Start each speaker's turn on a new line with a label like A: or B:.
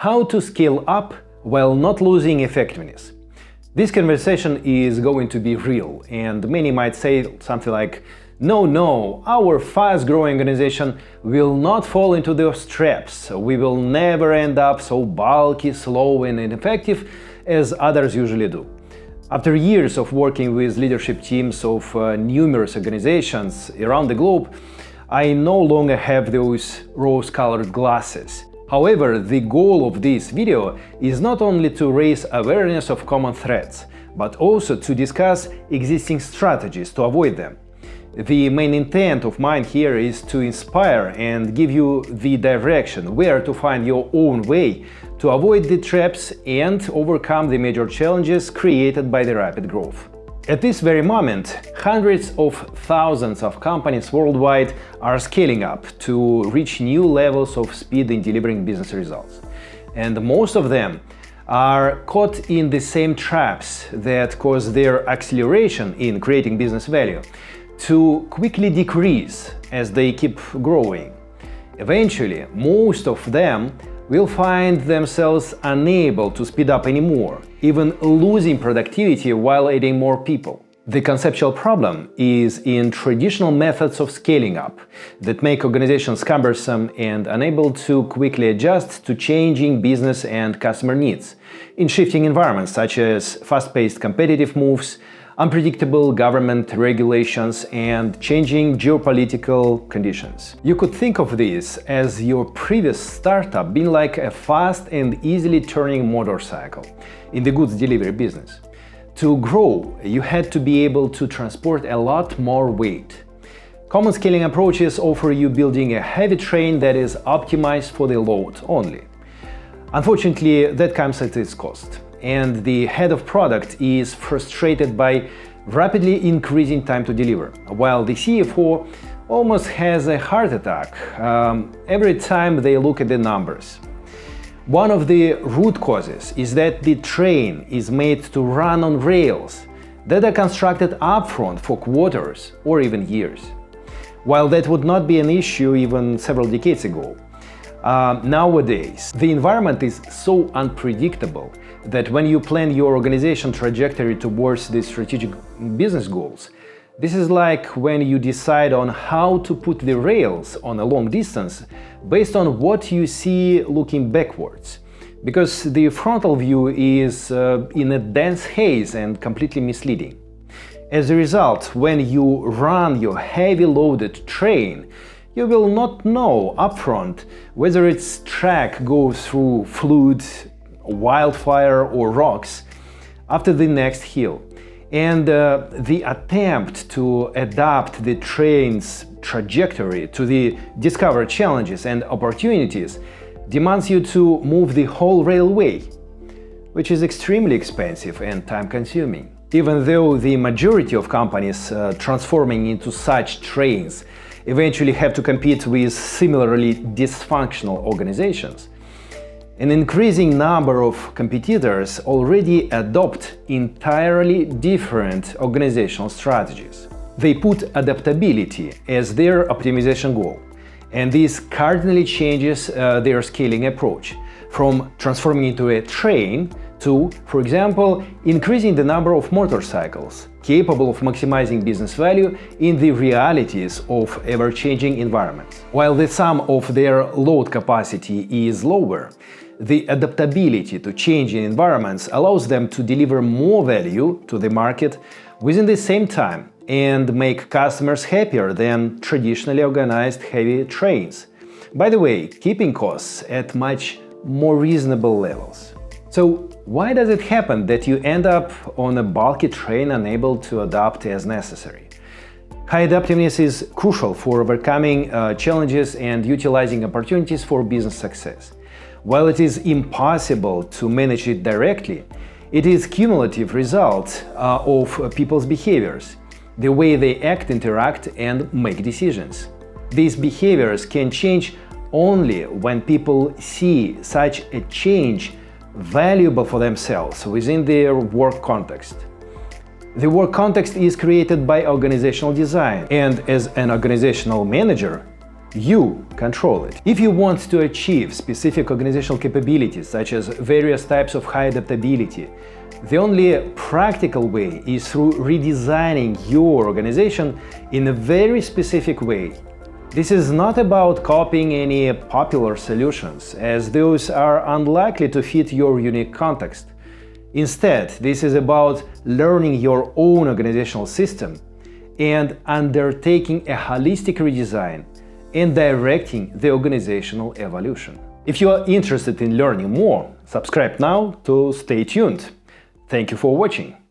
A: How to scale up while not losing effectiveness. This conversation is going to be real, and many might say something like, no, our fast-growing organization will not fall into those traps. We will never end up so bulky, slow, and ineffective as others usually do. After years of working with leadership teams of numerous organizations around the globe, I no longer have those rose-colored glasses. However, the goal of this video is not only to raise awareness of common threats, but also to discuss existing strategies to avoid them. The main intent of mine here is to inspire and give you the direction where to find your own way to avoid the traps and overcome the major challenges created by the rapid growth. At this very moment, hundreds of thousands of companies worldwide are scaling up to reach new levels of speed in delivering business results. And most of them are caught in the same traps that cause their acceleration in creating business value to quickly decrease as they keep growing. Eventually, most of them will find themselves unable to speed up anymore, even losing productivity while adding more people. The conceptual problem is in traditional methods of scaling up that make organizations cumbersome and unable to quickly adjust to changing business and customer needs, in shifting environments such as fast-paced competitive moves, unpredictable government regulations, and changing geopolitical conditions. You could think of this as your previous startup being like a fast and easily turning motorcycle in the goods delivery business. To grow, you had to be able to transport a lot more weight. Common scaling approaches offer you building a heavy train that is optimized for the load only. Unfortunately, that comes at its cost, and the head of product is frustrated by rapidly increasing time to deliver, while the CFO almost has a heart attack every time they look at the numbers. One of the root causes is that the train is made to run on rails that are constructed upfront for quarters or even years. While that would not be an issue even several decades ago, nowadays the environment is so unpredictable that when you plan your organization trajectory towards the strategic business goals, this is like when you decide on how to put the rails on a long distance based on what you see looking backwards, because the frontal view is in a dense haze and completely misleading. As a result, when you run your heavy loaded train, you will not know upfront whether its track goes through fluid, wildfire, or rocks after the next hill. And the attempt to adapt the train's trajectory to the discovered challenges and opportunities demands you to move the whole railway, which is extremely expensive and time-consuming. Even though the majority of companies transforming into such trains eventually have to compete with similarly dysfunctional organizations, an increasing number of competitors already adopt entirely different organizational strategies. They put adaptability as their optimization goal, and this cardinally changes their scaling approach from transforming into a train to, for example, increasing the number of motorcycles capable of maximizing business value in the realities of ever-changing environments. While the sum of their load capacity is lower, the adaptability to changing environments allows them to deliver more value to the market within the same time and make customers happier than traditionally organized heavy trains. By the way, keeping costs at much more reasonable levels. So, why does it happen that you end up on a bulky train unable to adapt as necessary? High adaptiveness is crucial for overcoming challenges and utilizing opportunities for business success. While it is impossible to manage it directly, it is a cumulative result of people's behaviors, the way they act, interact, and make decisions. These behaviors can change only when people see such a change valuable for themselves within their work context. The work context is created by organizational design, and as an organizational manager, You control it. If you want to achieve specific organizational capabilities, such as various types of high adaptability, the only practical way is through redesigning your organization in a very specific way. This is not about copying any popular solutions, as those are unlikely to fit your unique context. Instead, this is about learning your own organizational system and undertaking a holistic redesign and directing the organizational evolution. If you are interested in learning more, subscribe now to stay tuned. Thank you for watching.